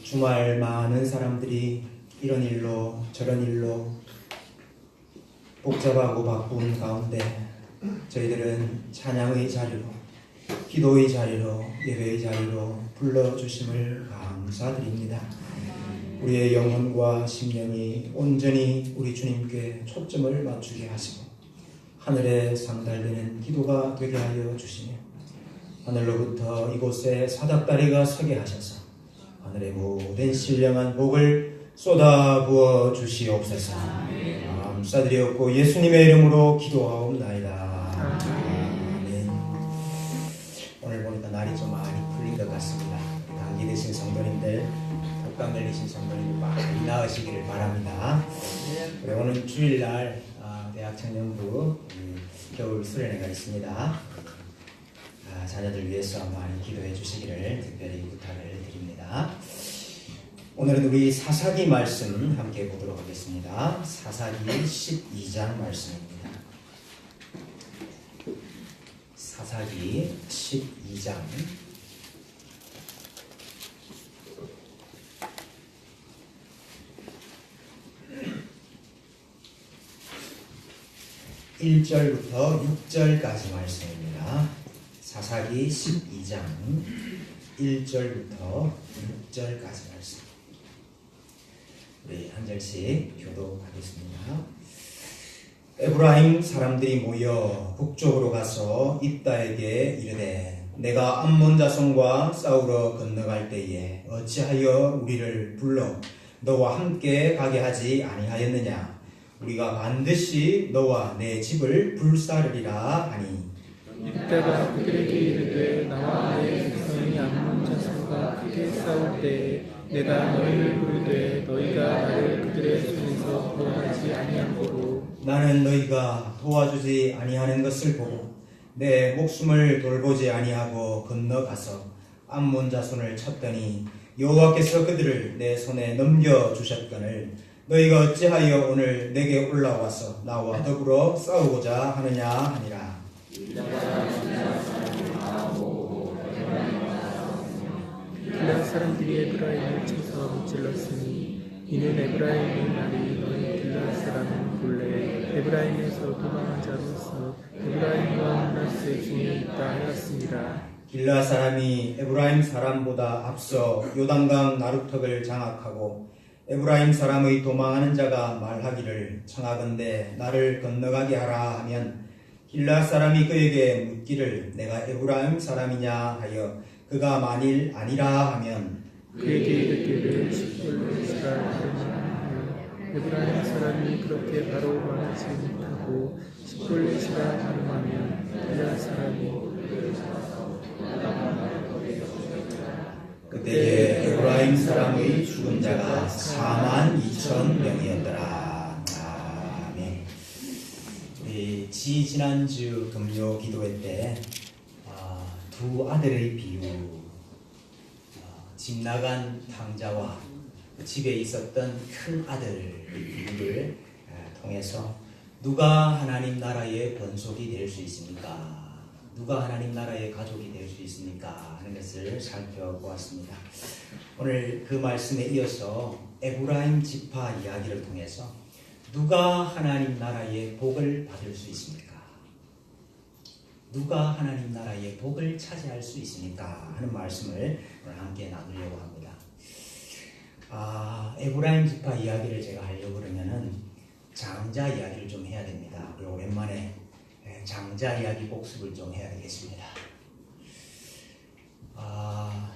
주말 많은 사람들이 이런 일로 저런 일로 복잡하고 바쁜 가운데 저희들은 찬양의 자리로, 기도의 자리로, 예배의 자리로 불러주심을 감사드립니다. 우리의 영혼과 심령이 온전히 우리 주님께 초점을 맞추게 하시고 하늘에 상달되는 기도가 되게 하여 주시며 하늘로부터 이곳에 사닥다리가 서게 하셔서 하늘의 모든 신령한 복을 쏟아부어 주시옵소서. 감사드리옵고 예수님의 이름으로 기도하옵나이다. 아멘. 오늘 보니까 날이 좀 많이 풀린 것 같습니다. 감기 드신 성도님들, 독감 걸리신 성도님들 많이 나으시기를 바랍니다. 오늘 주일날 대학 청년부 겨울 수련회가 있습니다. 자녀들 위해서 많이 기도해 주시기를 특별히 부탁을 드립니다. 오늘은 우리 사사기 말씀 함께 보도록 하겠습니다. 사사기 12장 말씀입니다. 사사기 12장 1절부터 6절까지 말씀입니다. 사사기 12장 1절부터 6절까지 말씀. 우리 한 절씩 교독하겠습니다. 에브라임 사람들이 모여 북쪽으로 가서 입다에게 이르되 내가 암몬 자손과 싸우러 건너갈 때에 어찌하여 우리를 불러 너와 함께 가게 하지 아니하였느냐? 우리가 반드시 너와 내 집을 불사르리라 하니 입다가 그들에게 이르되 나와 내 백성이 암몬 자손과 크게 싸울 때에 내가 너희를 부르되 너희가 나를 그들의 손에서 구원하지 아니한 거로 나는 너희가 도와주지 아니하는 것을 보고 내 목숨을 돌보지 아니하고 건너가서 암몬 자손을 쳤더니 여호와께서 그들을 내 손에 넘겨주셨거늘 너희가 어찌하여 오늘 내게 올라와서 나와 더불어 싸우고자 하느냐 하니라. 길라 사람들이 에브라임을 쳐서 무찔렀으니 이는 에브라임의 말이 너희 길라 사람은 본래 에브라임에서 도망한 자로서 에브라임과 므낫세 중에 있다 하였습니다. 길라 사람이 에브라임 사람보다 앞서 요단강 나루턱을 장악하고 에브라임 사람의 도망하는 자가 말하기를 청하건대 나를 건너가게 하라 하면 길라 사람이 그에게 묻기를 내가 에브라임 사람이냐 하여 그가 만일 아니라 하면 그에게 이르기를 십불로 하여 에브라임 사람이 그렇게 바로 말하지 못하고 십불로 하면 길라 사람이 그때에 에브라임 사람의 죽은 자가 42,000명이었더라. 아멘. 우리 지난주 금요 기도회 때 두 아들의 비유, 집 나간 탕자와 집에 있었던 큰 아들의 비유를 통해서 누가 하나님 나라의 번속이 될 수 있습니까? 누가 하나님 나라의 가족이 될 수 있습니까? 하는 것을 살펴보았습니다. 오늘 그 말씀에 이어서 에브라임 지파 이야기를 통해서 누가 하나님 나라의 복을 받을 수 있습니까? 누가 하나님 나라의 복을 차지할 수 있습니까? 하는 말씀을 오늘 함께 나누려고 합니다. 에브라임 지파 이야기를 제가 하려고 그러면은 장자 이야기를 좀 해야 됩니다. 그리고 오랜만에 장자 이야기 복습을 좀 해야 되겠습니다.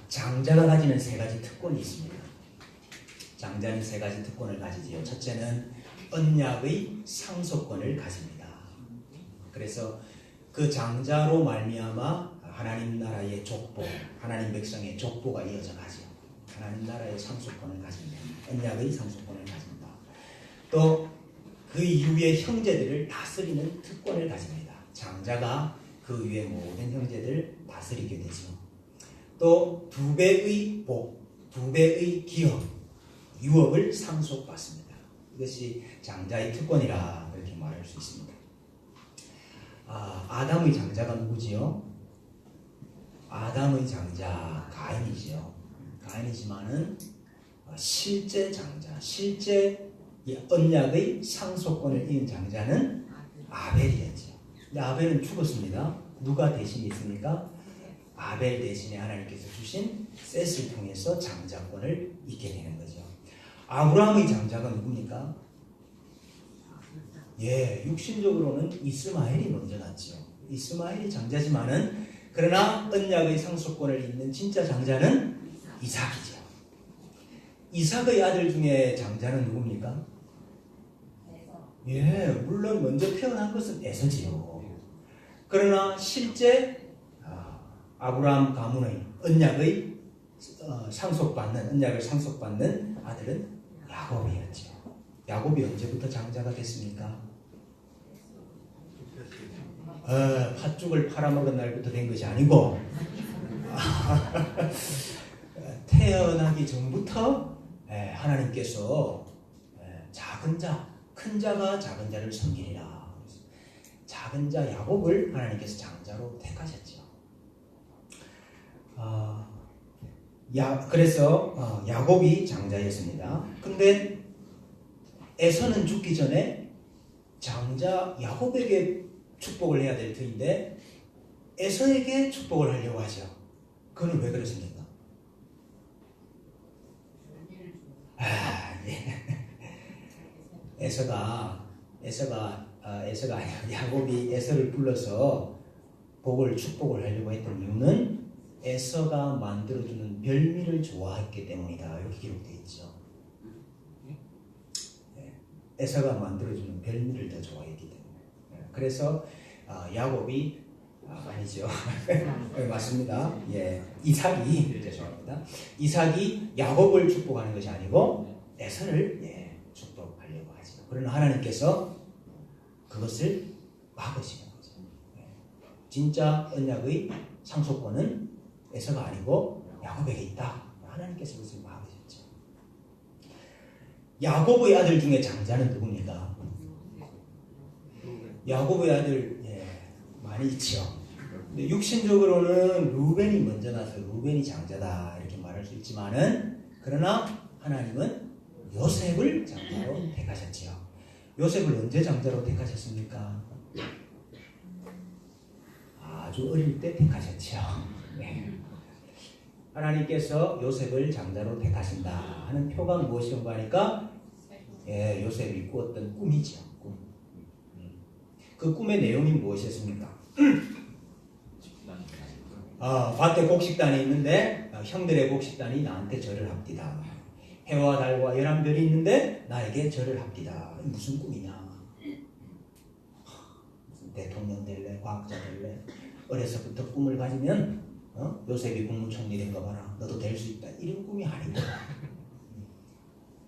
장자가 가지는 세 가지 특권이 있습니다. 장자는 세 가지 특권을 가지지요. 첫째는 언약의 상속권을 가집니다. 그래서 그 장자로 말미암아 하나님 나라의 족보, 하나님 백성의 족보가 이어져 가죠. 하나님 나라의 상속권을 가집니다. 언약의 상속권을 가집니다. 또 그 이후에 형제들을 다스리는 특권을 가집니다. 장자가 그 위에 모든 형제들을 다스리게 되죠. 또 2배의 복, 2배의 기업, 유업을 상속받습니다. 이것이 장자의 특권이라 그렇게 말할 수 있습니다. 아담의 장자가 누구지요? 아담의 장자 가인이지요. 가인이지만은 실제 장자, 실제 언약의 상속권을 이은 장자는 아벨이었죠. 근데 아벨은 죽었습니다. 누가 대신에 있습니까? 아벨 대신에 하나님께서 주신 셋을 통해서 장자권을 잇게 되는 거죠. 아브라함의 장자가 누굽니까? 예, 육신적으로는 이스마엘이 먼저 났죠. 이스마엘이 장자지만은 그러나 언약의 상속권을 잇는 진짜 장자는 이삭이죠. 이삭의 아들 중에 장자는 누굽니까? 예, 물론 먼저 태어난 것은 에서지요. 그러나 실제 아브라함 가문의 언약의 언약을 상속받는 아들은 야곱이었죠. 야곱이 언제부터 장자가 됐습니까? 팥죽을 팔아먹은 날부터 된 것이 아니고 태어나기 전부터 하나님께서 작은 자, 큰 자가 작은 자를 섬기리라. 작은 자 야곱을 하나님께서 장자로 택하셨죠. 그래서 야곱이 장자였습니다. 근데 에서는 죽기 전에 장자 야곱에게 축복을 해야 될 터인데 에서에게 축복을 하려고 하죠. 그건 왜 그렇습니까? 에서가 아니라 야곱이 에서를 불러서 축복을 하려고 했던 이유는 에서가 만들어주는 별미를 좋아했기 때문이다. 이렇게 기록되어 있죠. 에서가 만들어주는 별미를 더 좋아했기 때문에. 그래서 야곱이 아니죠. 맞습니다. 예, 이삭이 죄송합니다. 이삭이 야곱을 축복하는 것이 아니고 에서를 축복하려고 하죠. 그러나 하나님께서 그것을 막으시는 거죠. 진짜 언약의 상속권은 에서가 아니고 야곱에게 있다. 하나님께서 그것을 막으셨죠. 야곱의 아들 중에 장자는 누굽니까? 야곱의 아들 많이 있죠. 근데 육신적으로는 루벤이 먼저 나서 루벤이 장자다 이렇게 말할 수 있지만은 그러나 하나님은 요셉을 장자로 택하셨지요. 요셉을 언제 장자로 택하셨습니까? 아주 어릴 때 택하셨지요. 하나님께서 요셉을 장자로 택하신다 하는 표가 무엇이던가 하니까 요셉이 꾸었던 꿈이죠. 꿈. 그 꿈의 내용이 무엇이었습니까? 밭에 곡식단이 있는데 형들의 곡식단이 나한테 절을 합디다. 해와 달과 11별이 있는데 나에게 절을 합디다. 무슨 꿈이냐? 무슨 대통령 될래? 과학자 될래? 어려서부터 꿈을 가지면 요셉이 국무총리 된 거 봐라. 너도 될 수 있다. 이런 꿈이 아니고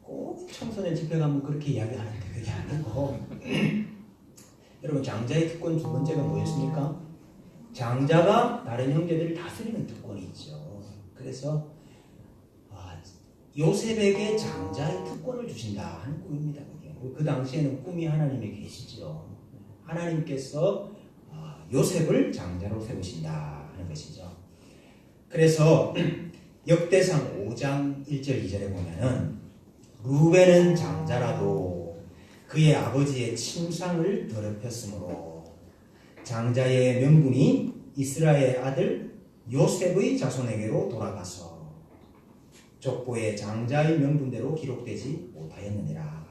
꼭 청소년 집회 가면 그렇게 이야기하는데 그게 아니고 여러분 장자의 특권 두 번째가 뭐였습니까? 장자가 다른 형제들을 다스리는 특권이 있죠. 그래서 요셉에게 장자의 특권을 주신다 하는 꿈입니다. 그 당시에는 꿈이 하나님의 계시죠. 하나님께서 요셉을 장자로 세우신다 하는 것이죠. 그래서 역대상 5장 1절 2절에 보면은 루벤은 장자라도 그의 아버지의 침상을 더럽혔으므로 장자의 명분이 이스라엘 아들 요셉의 자손에게로 돌아가서 족보의 장자의 명분대로 기록되지 못하였느니라.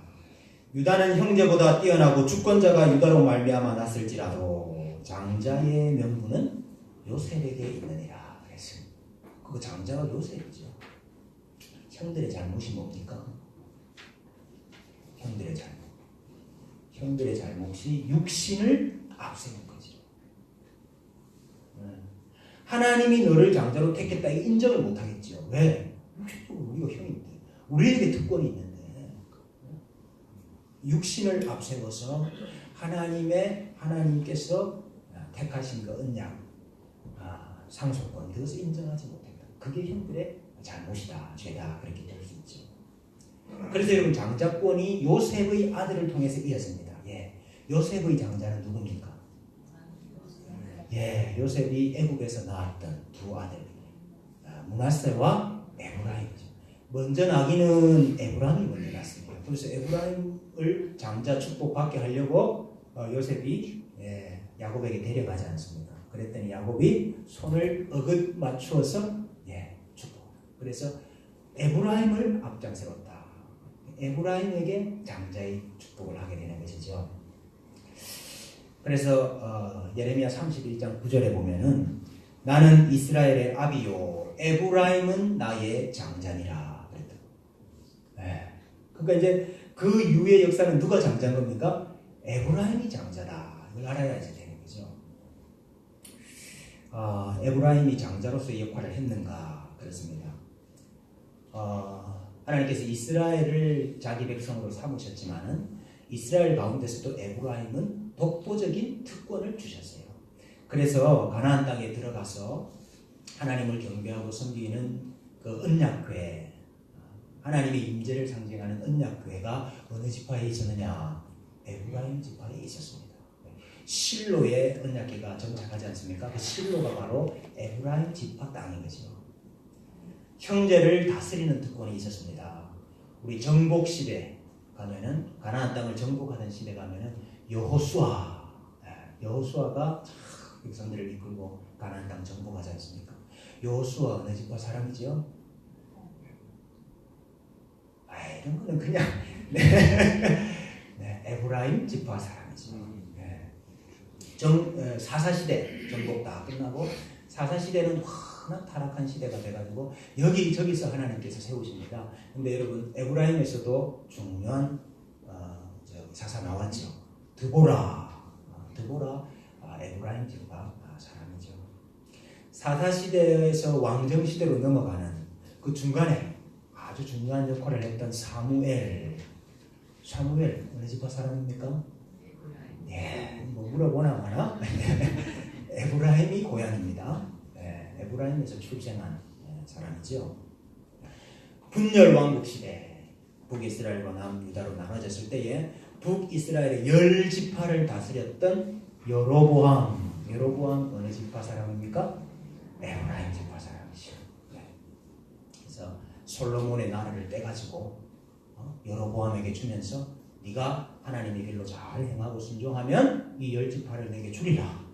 유다는 형제보다 뛰어나고 주권자가 유다로 말미암아 났을지라도 장자의 명분은 요셉에게 있느니라. 그랬습니다. 그 장자가 요셉이죠. 형들의 잘못이 뭡니까? 형들의 잘못이 육신을 앞세운 거죠. 하나님이 너를 장자로 택했다 이 인정을 못하겠죠. 왜? 육신적으로 우리가 형인데 우리에게 특권이 있는데 육신을 앞세워서 하나님께서 택하신 그 언약 상속권 그것을 인정하지 못했다. 그게 형들의 잘못이다, 죄다 그렇게 될 수 있죠. 그래서 여러분 장자권이 요셉의 아들을 통해서 이었습니다. 요셉의 장자는 누굽니까? 요셉이 애국에서 낳았던 두 아들, 므낫세와 에브라임이죠. 먼저 나기는 에브라임이 먼저 났습니다. 그래서 에브라임을 장자 축복받게 하려고 요셉이 야곱에게 데려가지 않습니까? 그랬더니 야곱이 손을 어긋 맞추어서 축복. 그래서 에브라임을 앞장세웠다. 에브라임에게 장자의 축복을 하게 되는 것이죠. 그래서 예레미야 31장 9절에 보면은 나는 이스라엘의 아비요 에브라임은 나의 장자니라 그랬다. 그러니까 이제 그 이후의 역사는 누가 장자인 겁니까? 에브라임이 장자다. 이걸 알아야 되는 거죠. 에브라임이 장자로서의 역할을 했는가? 그렇습니다. 하나님께서 이스라엘을 자기 백성으로 삼으셨지만은 이스라엘 가운데서도 에브라임은 독보적인 특권을 주셨어요. 그래서 가나안 땅에 들어가서 하나님을 경배하고 섬기는 그 언약궤, 하나님의 임재를 상징하는 언약궤가 어느 지파에 있었느냐? 에브라임 지파에 있었습니다. 실로의 언약궤가 정착하지 않습니까? 그 실로가 바로 에브라임 지파 땅인 거죠. 형제를 다스리는 특권이 있었습니다. 우리 정복 시대 가면은 가나안 땅을 정복하던 시대 가면은 여호수아가 백성들을 이끌고 가나안 땅 정복하지 않습니까? 여호수아 어느 지파 사람이죠? 이런 거는 그냥 에브라임 지파 사람이죠. 사사시대 정복 다 끝나고 사사시대는 워낙 타락한 시대가 돼가지고 여기저기서 하나님께서 세우십니다. 근데 여러분 에브라임에서도 중요한 사사 나왔죠. 드보라 에브라임 지파 사람이죠. 사사시대에서 왕정시대로 넘어가는 그 중간에 아주 중요한 역할을 했던 사무엘 어느 지파 사람입니까? 뭐 물어보나 마나 에브라임이 고향입니다. 에브라임에서 출생한 사람이죠. 분열 왕국 시대 북이스라엘과 남유다로 나눠졌을 때에 북이스라엘의 10지파를 다스렸던 여로보암 어느 지파 사람입니까? 에브라임 지파 사람이죠. 그래서 솔로몬의 나라를 떼가지고 여로보암에게 주면서 네가 하나님의 길로 잘 행하고 순종하면 이 10지파를 내게 주리라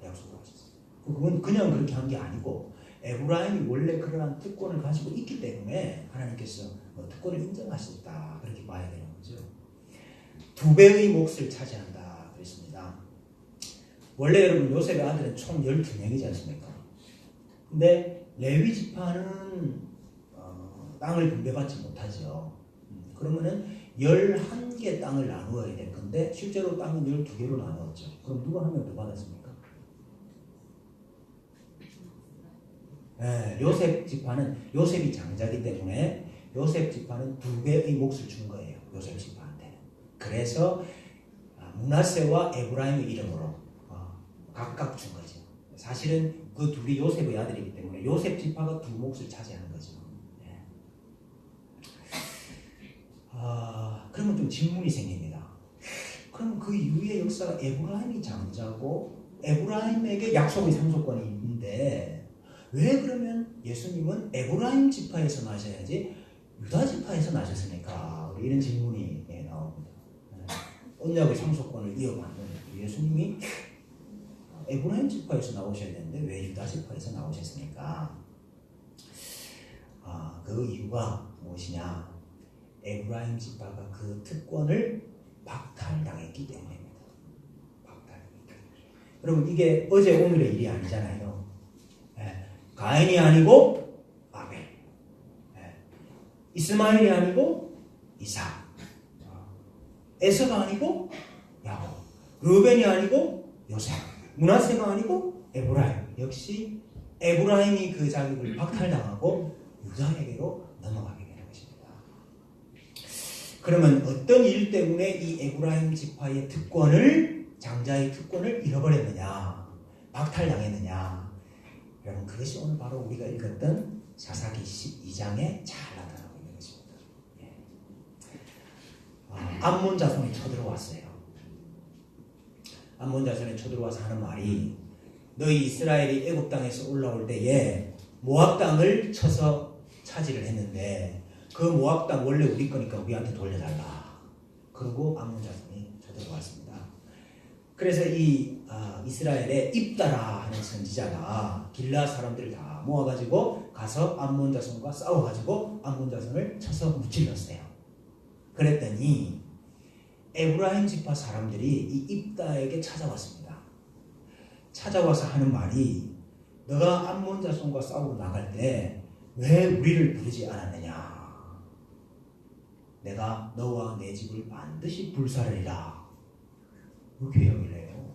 약속을 하셨어요. 그건 그냥 그렇게 한 게 아니고 에브라임이 원래 그러한 특권을 가지고 있기 때문에 하나님께서 특권을 인정하셨다 그렇게 봐야 되는 거죠. 2배의 몫을 차지한다 그랬습니다. 원래 여러분 요셉의 아들은 총 12명이지 않습니까? 근데 레위 지파는 땅을 분배받지 못하죠. 그러면은 11개 땅을 나누어야 될 건데 실제로 땅은 12개로 나누었죠. 그럼 누가 한 명 더 받았습니까? 요셉 지파는 요셉이 장자이기 때문에 요셉 지파는 2배의 몫을 준 거예요. 요셉 지파한테는. 그래서 므낫세와 에브라임의 이름으로 각각 준 거죠. 사실은 그 둘이 요셉의 아들이기 때문에 요셉 지파가 2 몫을 차지하는 거죠. 그러면 좀 질문이 생깁니다. 그럼 그 이후의 역사가 에브라임이 장자고 에브라임에게 약속의 상속권이 있는데 왜 그러면 예수님은 에브라임 지파에서 나셔야지 유다 지파에서 나셨습니까? 이런 질문이 나옵니다. 언약의 상속권을 이어받는 예수님이 에브라임 지파에서 나오셔야 되는데 왜 유다 지파에서 나오셨습니까? 그 이유가 무엇이냐? 에브라임 지파가 그 특권을 박탈당했기 때문입니다. 여러분 이게 어제 오늘의 일이 아니잖아요. 가인이 아니고 아벨, 이스마엘이 아니고 이삭, 에서가 아니고 야곱, 르벤이 아니고 요셉, 므낫세가 아니고 에브라임. 역시 에브라임이 그 자격을 박탈당하고 유다에게로 넘어가게 되는 것입니다. 그러면 어떤 일 때문에 이 에브라임 지파의 특권을 장자의 특권을 잃어버렸느냐, 박탈당했느냐? 여러분 그것이 오늘 바로 우리가 읽었던 사사기 12장에 잘 나타나고 있는 것입니다. 암몬 자손이 쳐들어왔어요. 암몬 자손이 쳐들어와서 하는 말이 너희 이스라엘이 애굽 땅에서 올라올 때에 모압 땅을 쳐서 차지를 했는데 그 모압 땅 원래 우리 거니까 우리한테 돌려달라. 그러고 암몬 자손이 쳐들어왔습니다. 그래서 이 이스라엘의 입다라 하는 선지자가 길라 사람들을 다 모아가지고 가서 암몬 자손과 싸워가지고 암몬 자손을 쳐서 무찔렀어요. 그랬더니 에브라임 지파 사람들이 이 입다에게 찾아왔습니다. 찾아와서 하는 말이 너가 암몬 자손과 싸우러 나갈 때 왜 우리를 부르지 않았느냐. 내가 너와 내 집을 반드시 불사르리라. 이렇게 이야기를 해요.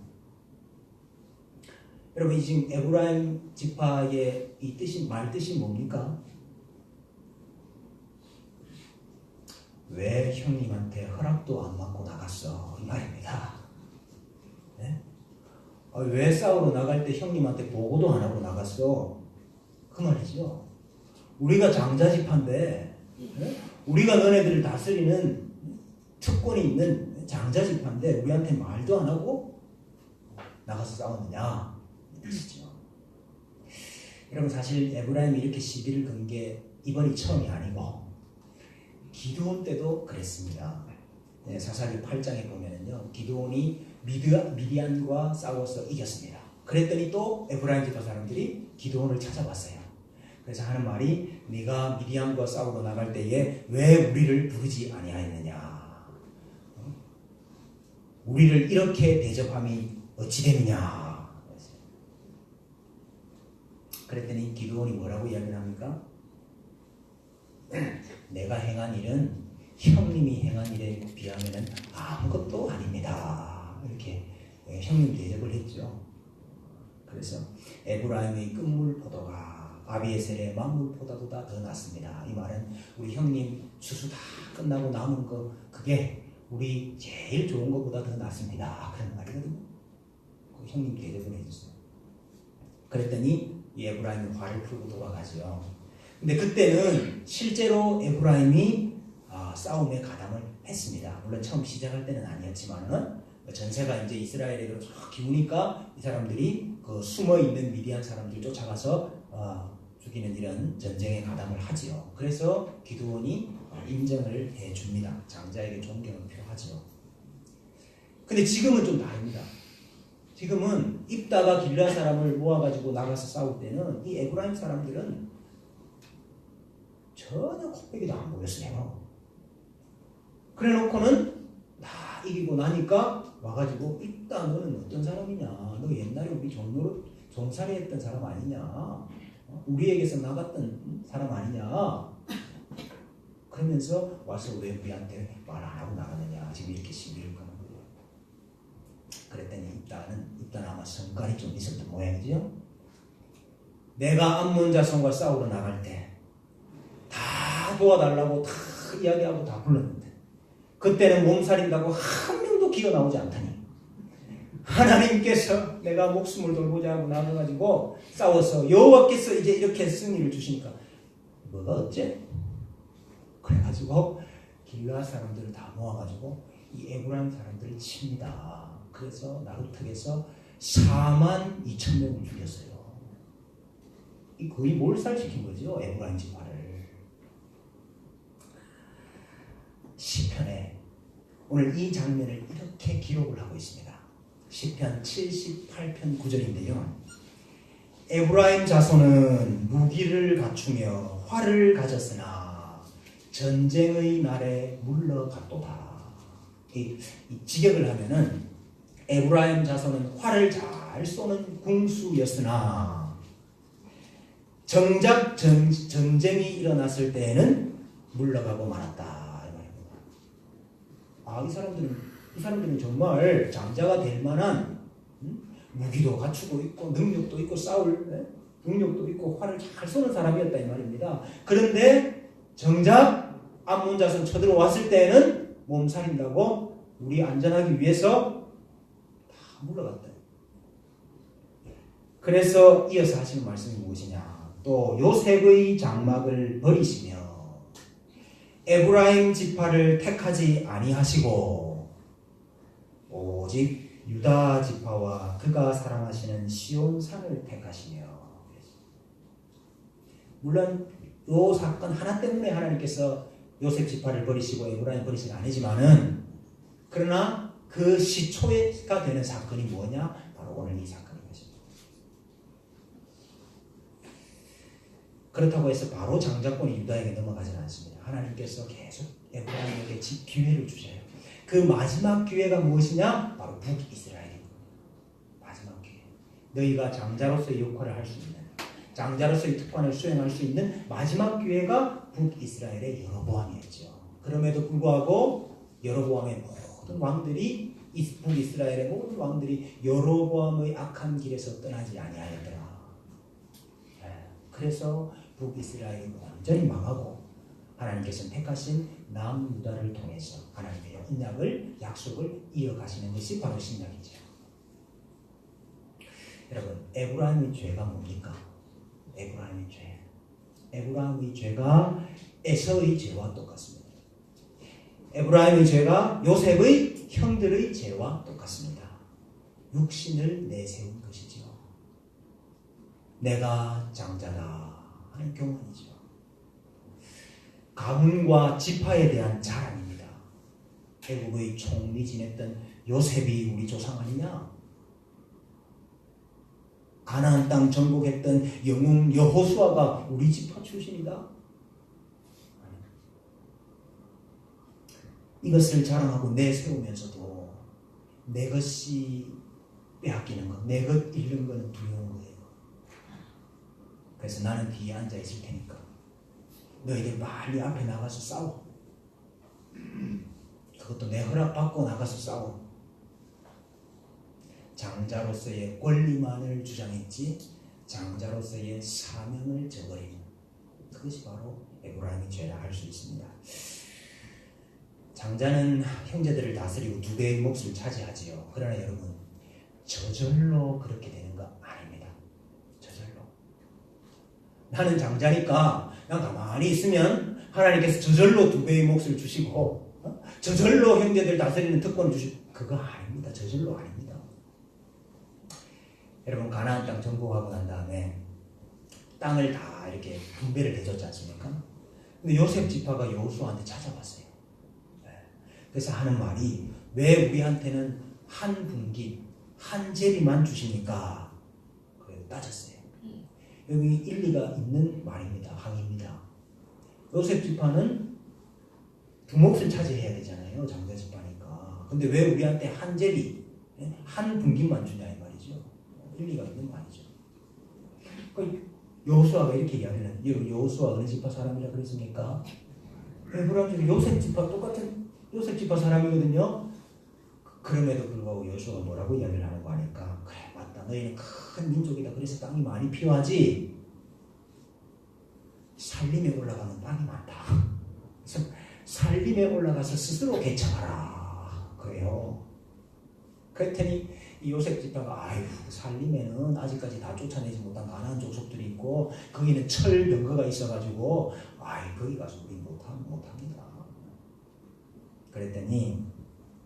여러분 지금 에브라임 지파의 이 뜻이 말 뜻이 뭡니까? 왜 형님한테 허락도 안 받고 나갔어? 이 말입니다. 네? 왜 싸우러 나갈 때 형님한테 보고도 안 하고 나갔어? 그 말이죠. 우리가 장자지파인데 네? 우리가 너네들을 다스리는 특권이 있는 장자지파인데 우리한테 말도 안 하고 나가서 싸웠느냐 이 뜻이죠. 여러분 사실 에브라임이 이렇게 시비를 건 게 이번이 처음이 아니고 기드온 때도 그랬습니다. 네, 사사기 8장에 보면은요, 기드온이 미디안과 싸워서 이겼습니다. 그랬더니 또 에브라임 지파 사람들이 기드온을 찾아왔어요. 그래서 하는 말이 네가 미디안과 싸우러 나갈 때에 왜 우리를 부르지 아니하였느냐? 우리를 이렇게 대접함이 어찌 되느냐? 그랬더니 기드온이 뭐라고 이야기를 합니까? 내가 행한 일은 형님이 행한 일에 비하면 아무것도 아닙니다. 이렇게 형님 대접을 했죠. 그래서 에브라임의 끝물 포도가 아비에셀의 만물보다도 더 낫습니다. 이 말은 우리 형님 추수 다 끝나고 남은 거 그게 우리 제일 좋은 것보다 더 낫습니다. 그런 말이거든요. 그 형님 대접을 해줬어요. 그랬더니 이 에브라임이 화를 풀고 돌아가죠. 근데 그때는 실제로 에브라임이 싸움에 가담을 했습니다. 물론 처음 시작할 때는 아니었지만은 전세가 이제 이스라엘에 쫙 기우니까 이 사람들이 그 숨어 있는 미디안 사람들 쫓아가서 죽이는 이런 전쟁에 가담을 하지요. 그래서 기드온이 인정을 해줍니다. 장자에게 존경을 표하지요. 근데 지금은 좀 다릅니다. 지금은 입다가 길라 사람을 모아가지고 나가서 싸울 때는 이 에브라임 사람들은 전혀 코빼기도 안 보였어요. 그래 놓고는 다 이기고 나니까 와가지고 입다 너는 어떤 사람이냐? 너 옛날에 우리 종살이 했던 사람 아니냐? 우리에게서 나갔던 사람 아니냐? 그러면서 와서 왜 우리한테 말 안 하고 나가느냐? 지금 이렇게 시비를 거는 거예요. 그랬더니 입다는 아마 성깔이 좀 있었던 모양이죠. 내가 암몬 자손과 싸우러 나갈 때 다 도와달라고 다 이야기하고 다 불렀는데 그때는 몸살인다고 한 명도 기어 나오지 않다니 하나님께서 내가 목숨을 돌보자 하고 나눠가지고 싸워서 여호와께서 이제 이렇게 승리를 주시니까 뭐가 어째? 그래가지고 길라 사람들을 다 모아가지고 이 에브라임 사람들을 칩니다. 그래서 나루턱에서 42,000명을 죽였어요. 거의 몰살시킨 거죠. 에브라임 지파를. 시편에 오늘 이 장면을 이렇게 기록을 하고 있습니다. 시편 78편 9절인데요. 에브라임 자손은 무기를 갖추며 활을 가졌으나 전쟁의 날에 물러갔도다. 이 직역을 하면은 에브라임 자손은 활을 잘 쏘는 궁수였으나 정작 전쟁이 일어났을 때에는 물러가고 말았다. 이 사람들은 정말 장자가 될 만한 무기도 갖추고 있고 능력도 있고 싸울 능력도 있고 활을 잘 쏘는 사람이었다 이 말입니다. 그런데 정작 암몬 자손 쳐들어왔을 때는 몸살인다고 우리 안전하기 위해서 다 물러갔다. 그래서 이어서 하시는 말씀이 무엇이냐? 또 요셉의 장막을 버리시며 에브라임 지파를 택하지 아니하시고 오직 유다 지파와 그가 사랑하시는 시온산을 택하시며. 물론 이 사건 하나 때문에 하나님께서 요셉 지파를 버리시고 에브라임을 버리신 게 아니지만은, 그러나 그 시초가 되는 사건이 뭐냐? 바로 오늘 이 사건인 것입니다. 그렇다고 해서 바로 장자권이 유다에게 넘어가지는 않습니다. 하나님께서 계속 에브라임에게 기회를 주셔요. 그 마지막 기회가 무엇이냐? 바로 북이스라엘입니다. 마지막 기회. 너희가 장자로서의 역할을 할 수 있는, 장자로서의 특권을 수행할 수 있는 마지막 기회가 북이스라엘의 여로보암이었죠. 그럼에도 불구하고 여로보암의 모든 왕들이, 북이스라엘의 모든 왕들이 여로보암의 악한 길에서 떠나지 아니하였더라. 그래서 북이스라엘이 완전히 망하고 하나님께서 택하신 남유다를 통해서 하나님의 언약을, 약속을 이어가시는 것이 바로 신약이죠. 여러분, 에브라임의 죄가 뭡니까? 에브라임의 죄. 에브라임의 죄가 에서의 죄와 똑같습니다. 에브라임의 죄가 요셉의 형들의 죄와 똑같습니다. 육신을 내세운 것이죠. 내가 장자다 하는 교훈이죠. 가문과 지파에 대한 자랑입니다. 애국의 총리 지냈던 요셉이 우리 조상 아니냐? 가나안 땅 정복했던 영웅 여호수아가 우리 지파 출신이다. 이것을 자랑하고 내세우면서도 내 것이 빼앗기는 것, 내 것 잃는 것은 두려운 거예요. 그래서 나는 뒤에 앉아 있을 테니까 너희들 빨리 앞에 나가서 싸워. 그것도 내 허락 받고 나가서 싸워. 장자로서의 권리만을 주장했지 장자로서의 사명을 저버리는, 그것이 바로 에브라임의 죄라 할 수 있습니다. 장자는 형제들을 다스리고 두 배의 몫을 차지하지요. 그러나 여러분, 저절로 그렇게 되는 거 아닙니다. 저절로. 나는 장자니까 그냥 가만히 있으면 하나님께서 저절로 두 배의 몫을 주시고 저절로 형제들 다스리는 특권을 주시고, 그거 아닙니다. 저절로 아닙니다. 여러분, 가나안 땅 정복하고 난 다음에 땅을 다 이렇게 분배를 해줬지 않습니까? 근데 요셉 지파가 여호수아한테 찾아왔어요. 그래서 하는 말이, 왜 우리한테는 한 분기, 한 제비만 주십니까? 그래서 따졌어요. 여기 일리가 있는 말입니다. 항의입니다. 요셉 지파는 두 몫을 차지해야 되잖아요. 장자 지파니까. 근데 왜 우리한테 한 제비, 한 분기만 주냐 이 말이죠. 일리가 있는 말이죠. 그러니까 여호수아가 이렇게 이야기하는, 여호수아 어느 지파 사람이라 그랬습니까? 에브라임 요셉 지파, 똑같은 요셉 지파 사람이거든요. 그럼에도 불구하고 여호수아가 뭐라고 이야기를 하는 거 아니까, 그래 맞다, 너희는 큰 민족이다. 그래서 땅이 많이 필요하지. 살림에 올라가면 땅이 많다. 그래서 살림에 올라가서 스스로 개척하라. 그래요. 그랬더니 이 요셉 지파가, 아유, 살림에는 아직까지 다 쫓아내지 못한 가나안 족속들이 있고 거기는 철 병거가 있어가지고, 아이, 거기 가서 우리 못합니다. 그랬더니,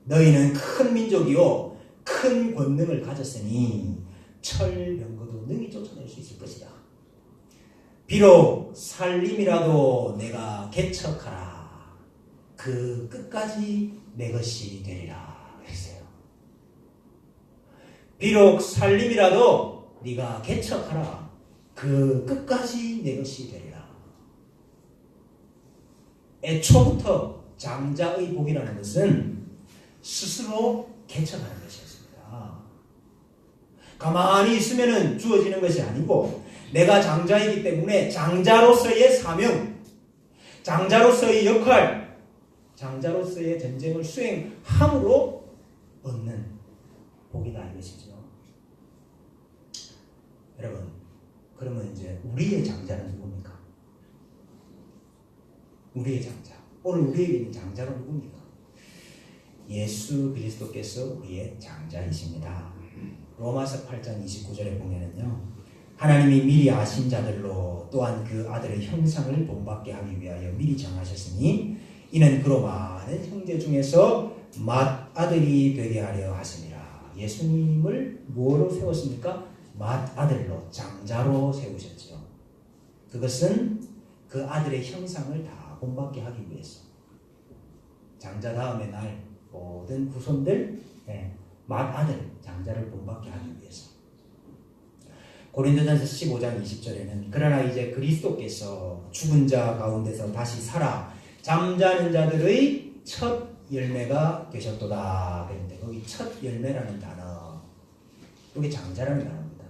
너희는 큰 민족이요 큰 권능을 가졌으니 철 병거도 능히 쫓아낼 수 있을 것이다. 비록 살림이라도 내가 개척하라. 그 끝까지 내 것이 되리라 그랬어요. 비록 살림이라도 네가 개척하라. 그 끝까지 내 것이 되리라. 애초부터 장자의 복이라는 것은 스스로 개척하는 것이었습니다. 가만히 있으면 주어지는 것이 아니고, 내가 장자이기 때문에 장자로서의 사명, 장자로서의 역할, 장자로서의 전쟁을 수행함으로 얻는 복이다 이것이죠. 여러분, 그러면 이제 우리의 장자는 누굽니까? 우리의 장자. 오늘 우리에게 있는 장자는 누굽니까? 예수 그리스도께서 우리의 장자이십니다. 로마서 8장 29절에 보면은요, 하나님이 미리 아신 자들로 또한 그 아들의 형상을 본받게 하기 위하여 미리 정하셨으니 이는 그로 많은 형제 중에서 맏아들이 되게 하려 하심이라. 예수님을 뭐로 세웠습니까? 맏아들로, 장자로 세우셨죠. 그것은 그 아들의 형상을 다 본받게 하기 위해서. 장자 다음에 날 모든 후손들, 맏아들, 장자를 본받게 하기 위해서. 고린도전서 15장 20절에는 그러나 이제 그리스도께서 죽은 자 가운데서 다시 살아 잠자는 자들의 첫 열매가 되셨도다. 그런데 거기 첫 열매라는 단어, 여기 장자라는 단어입니다.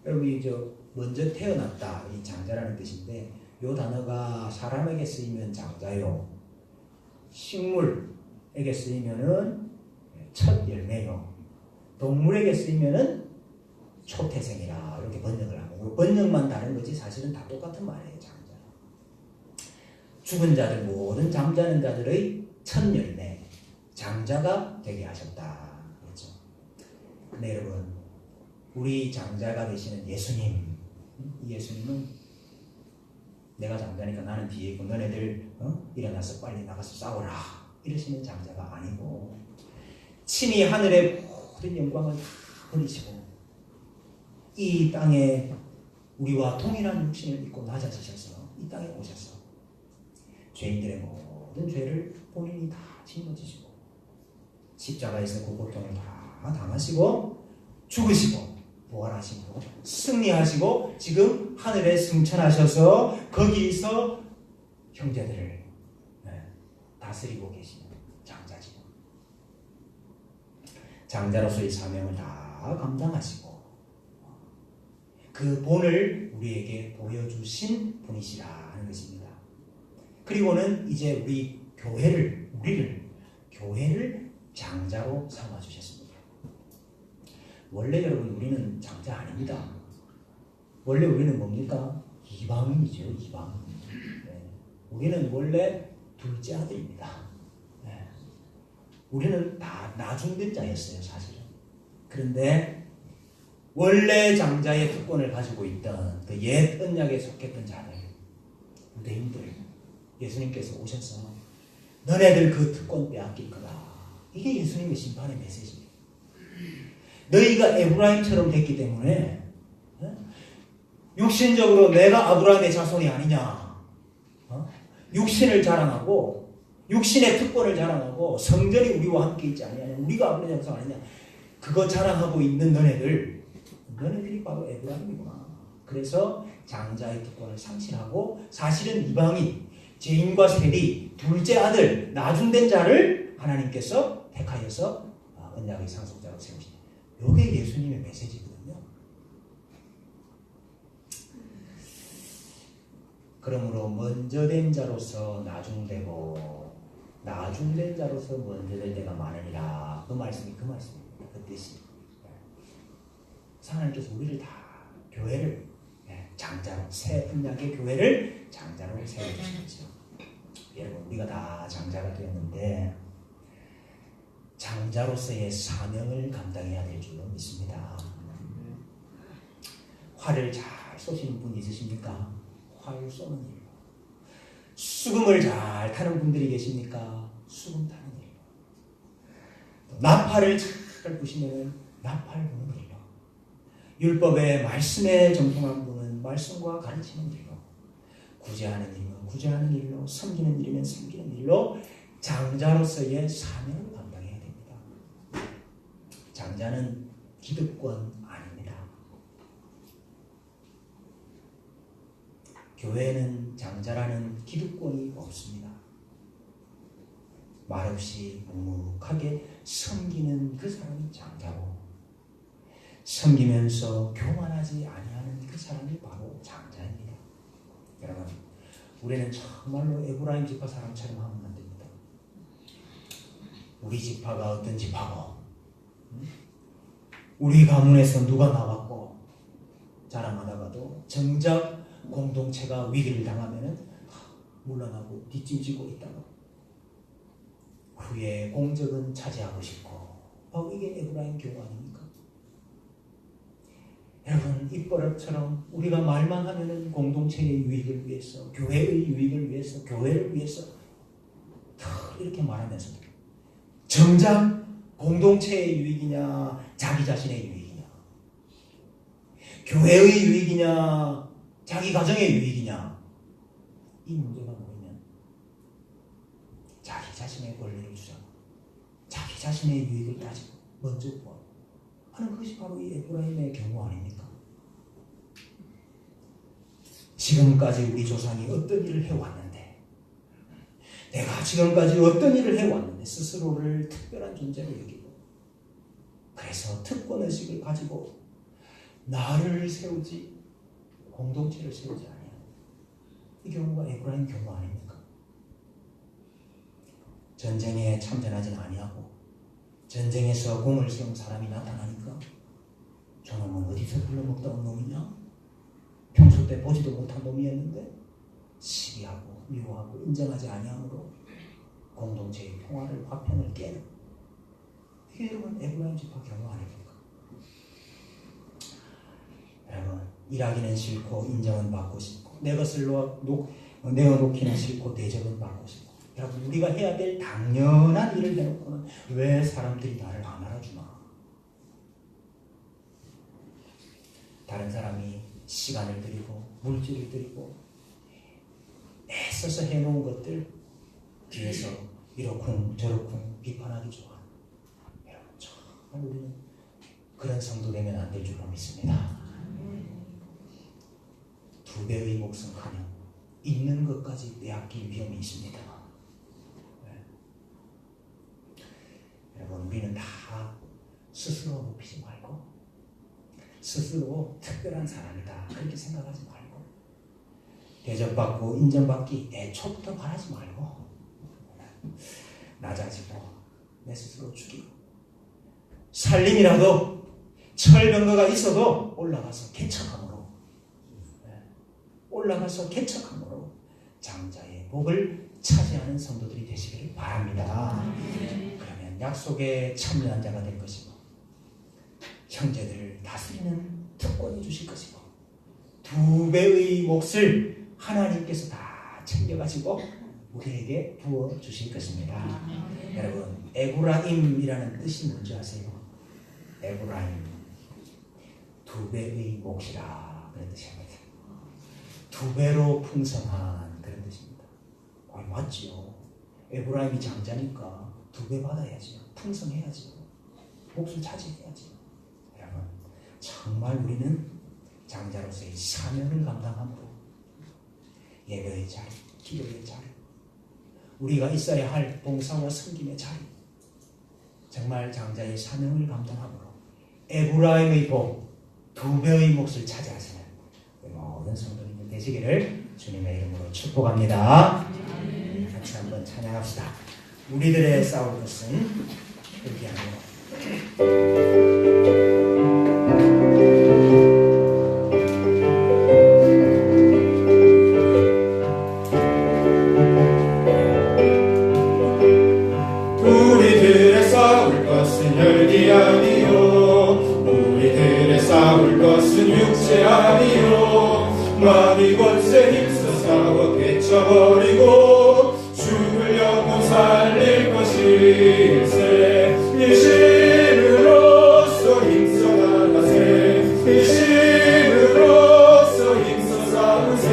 여러분 먼저 태어났다, 이 장자라는 뜻인데 이 단어가 사람에게 쓰이면 장자요, 식물에게 쓰이면은 첫 열매요, 동물에게 쓰이면은 초태생이라 이렇게 번역을 하고, 번역만 다른 거지 사실은 다 똑같은 말이에요. 장자. 죽은 자들 모든 잠자는 자들의 첫 열매, 장자가 되게 하셨다. 그렇죠? 근데 여러분, 우리 장자가 되시는 예수님, 이 예수님은 내가 장자니까 나는 뒤에 있고 너네들 일어나서 빨리 나가서 싸워라 이러시는 장자가 아니고, 친히 하늘의 모든 영광을 다 버리시고 이 땅에 우리와 동일한 육신을 입고 낮아지셔서 이 땅에 오셔서 죄인들의 모든 죄를 본인이 다 짊어지시고 십자가에서 그 고통을 다 당하시고 죽으시고 부활하시고 승리하시고 지금 하늘에 승천하셔서 거기서 형제들을 다스리고 계시는 장자지요. 장자로서의 사명을 다 감당하시고 그 본을 우리에게 보여주신 분이시라는 것입니다. 그리고는 이제 우리를 교회를 장자로 삼아주셨습니다. 원래 여러분 우리는 장자 아닙니다. 원래 우리는 뭡니까? 이방인이죠. 이방인. 우리는 원래 둘째 아들입니다. 우리는 다 나중된 자였어요, 사실은. 그런데 원래 장자의 특권을 가지고 있던 그 옛 언약에 속했던 자들, 유대인들, 예수님께서 오셔서 너네들 그 특권 빼앗길 거다. 이게 예수님의 심판의 메시지입니다. 너희가 에브라임처럼 됐기 때문에 육신적으로 내가 아브라함의 자손이 아니냐, 육신을 자랑하고 육신의 특권을 자랑하고 성전이 우리와 함께 있지 아니냐, 우리가 아브라함의 자손 아니냐, 그거 자랑하고 있는 너네들이 바로 에브라임이구나. 그래서 장자의 특권을 상실하고 사실은 이방인, 죄인과 세리, 둘째 아들, 나중된 자를 하나님께서 택하여서 언약의 상속자로 세우신, 이게 예수님의 메시지거든요. 그러므로 먼저 된 자로서 나중되고 나중된 자로서 먼저 될 때가 많으니라. 그 말씀이 그 말씀입니다. 그 뜻이. 하나님께서 우리를 다 교회를 장자로, 새 언약의 교회를 장자로 세워주시죠. 여러분, 우리가 다 장자가 되었는데 장자로서의 사명을 감당해야 될 줄로 믿습니다. 활을 잘 쏘시는 분 있으십니까? 활 쏘는 일. 수금을 잘 타는 분들이 계십니까? 수금 타는 일. 나팔을 잘 부시면 나팔 부는 일로. 율법의 말씀에 정통한 분은 말씀과 가르치는 일로, 구제하는 일은 구제하는 일로, 섬기는 일이면 섬기는 일로 장자로서의 사명을 감당해야 됩니다. 장자는 기득권 아닙니다. 교회에는 장자라는 기득권이 없습니다. 말없이 묵묵하게 섬기는 그 사람이 장자고, 섬기면서 교만하지 아니하는 그 사람이 바로 장자입니다. 여러분, 우리는 정말로 에브라임 지파 사람처럼 하면 안 됩니다. 우리 지파가 어떤 지파고, 우리 가문에서 누가 나왔고 자랑하다가도 정작 공동체가 위기를 당하면 물러나고 뒷짐지고 있다가 후에 공적은 차지하고 싶고, 바로 이게 에브라임 교회 아닙니까? 여러분, 입버릇처럼 우리가 말만 하면은 공동체의 유익을 위해서, 교회의 유익을 위해서, 교회를 위해서 다 이렇게 말하면서 정작 공동체의 유익이냐, 자기 자신의 유익이냐, 교회의 유익이냐, 자기 가정의 유익이냐, 이 문제가 뭐냐면 자기 자신의 권리를 주장하고 자기 자신의 유익을 따지고 먼저 구하고 하는 것이 바로 이 에브라임의 경우 아닙니까? 지금까지 우리 조상이 어떤 일을 해왔는데, 내가 지금까지 어떤 일을 해왔는데 스스로를 특별한 존재로 여기고, 그래서 특권의식을 가지고 나를 세우지 공동체를 세우지 않아요. 이 경우가 에브라임 경우 아닙니까? 전쟁에 참전하지 아니하고 전쟁에서 공을 세운 사람이 나타나니까 저놈은 어디서 불러먹다 온 놈이냐? 평소 때 보지도 못한 놈이었는데 시기하고 미워하고 인정하지 아니함으로 공동체의 평화를 화평을 깨는, 이게 여러분 에브라임 지파 경우 아닙니까? 여러분, 일하기는 싫고 인정은 받고 싶고 내 것을 내어놓기는 싫고 대접은 받고 싶고, 여러분 우리가 해야 될 당연한 일을 해놓고는 왜 사람들이 나를 안 알아주나? 다른 사람이 시간을 들이고 물질을 들이고 애써서 해놓은 것들 뒤에서 이러쿵 저러쿵 비판하기 좋아. 여러분 정말 우리는 그런 성도 되면 안 될 줄로 믿습니다. 2배의 목숨하면 있는 것까지 빼앗길 위험이 있습니다. 네. 여러분 우리는 다 스스로 높이지 말고 스스로 특별한 사람이다 그렇게 생각하지 말고, 대접받고 인정받기 애초부터 바라지 말고 낮아지고 내 스스로 죽이고, 살림이라도 철병거가 있어도 올라가서 개척함으로 장자의 복을 차지하는 성도들이 되시기를 바랍니다. 그러면 약속에 참여한 자가 될 것이고, 형제들을 다스리는 특권을 주실 것이고, 2배의 몫을 하나님께서 다 챙겨가지고 우리에게 부어주실 것입니다. 여러분 에브라임이라는 뜻이 뭔지 아세요? 에브라임 2배의 몫이라 그런 뜻입니다. 2배로 풍성한 그런 뜻입니다. 맞지요. 에브라임이 장자니까 2배 받아야지요. 풍성해야지요. 몫을 차지해야지요. 여러분 정말 우리는 장자로서의 사명을 감당함으로 예배의 자리, 기도의 자리, 우리가 있어야 할 봉사와 섬김의 자리, 정말 장자의 사명을 감당함으로 에브라임의 복 2배의 몫을 차지하시는 모든 성도님들 되시기를 주님의 이름으로 축복합니다. 같이 한번 찬양합시다. 우리들의 싸울 것은 그렇게 하며 마귀 권세 힘써 싸워 깨쳐버리고 죽을 영혼 살릴 것일세. 일신으로서 힘써 나가세. 일신으로서 힘써 싸우세.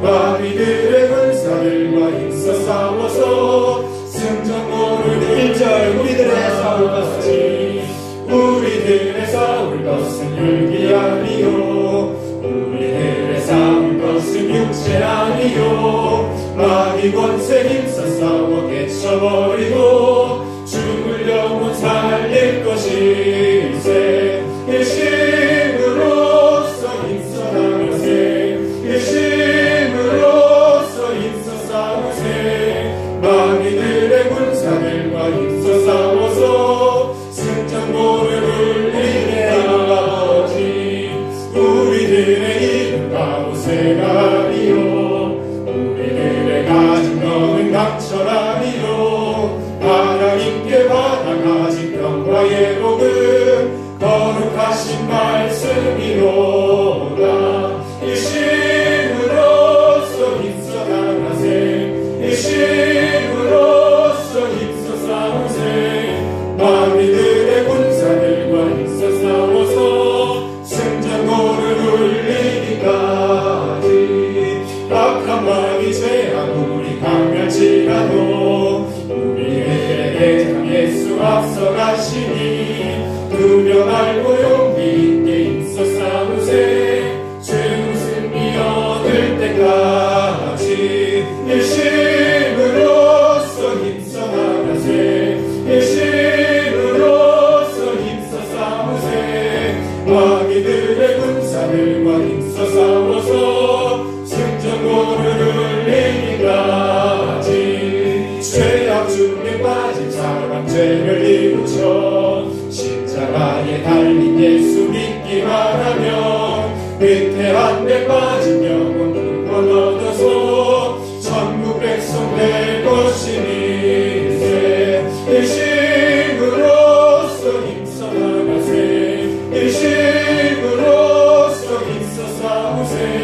마귀들의 군사들과 힘써 싸워서 승전고를 1절 우리들의 싸울 것이 우리들의 싸울 것은 율기 아니요 싸울 것은 육체 아니요 마귀 권세 힘써 싸워 깨쳐버리고 죽을 영혼 살릴 것일세. 일심으로써 힘써 나가세. 일심으로써 힘써 싸우세. 마귀들의 군사들과 힘써 싸워서 승전고를 울리네 아버지. 우리들의 가보세가 아니요 우리들의 가진 것은 강철아니요 하나님께 받아가진 평화의 복은 거룩하신 말씀이로다. 일심으로써 힘써 나가세. 일심으로써 힘써 싸우세. 한데 빠진 영혼 구원 얻어서 천국 백성 될 것이니세. 일심으로써 힘써 나가세. 일심으로써 힘써 싸우세.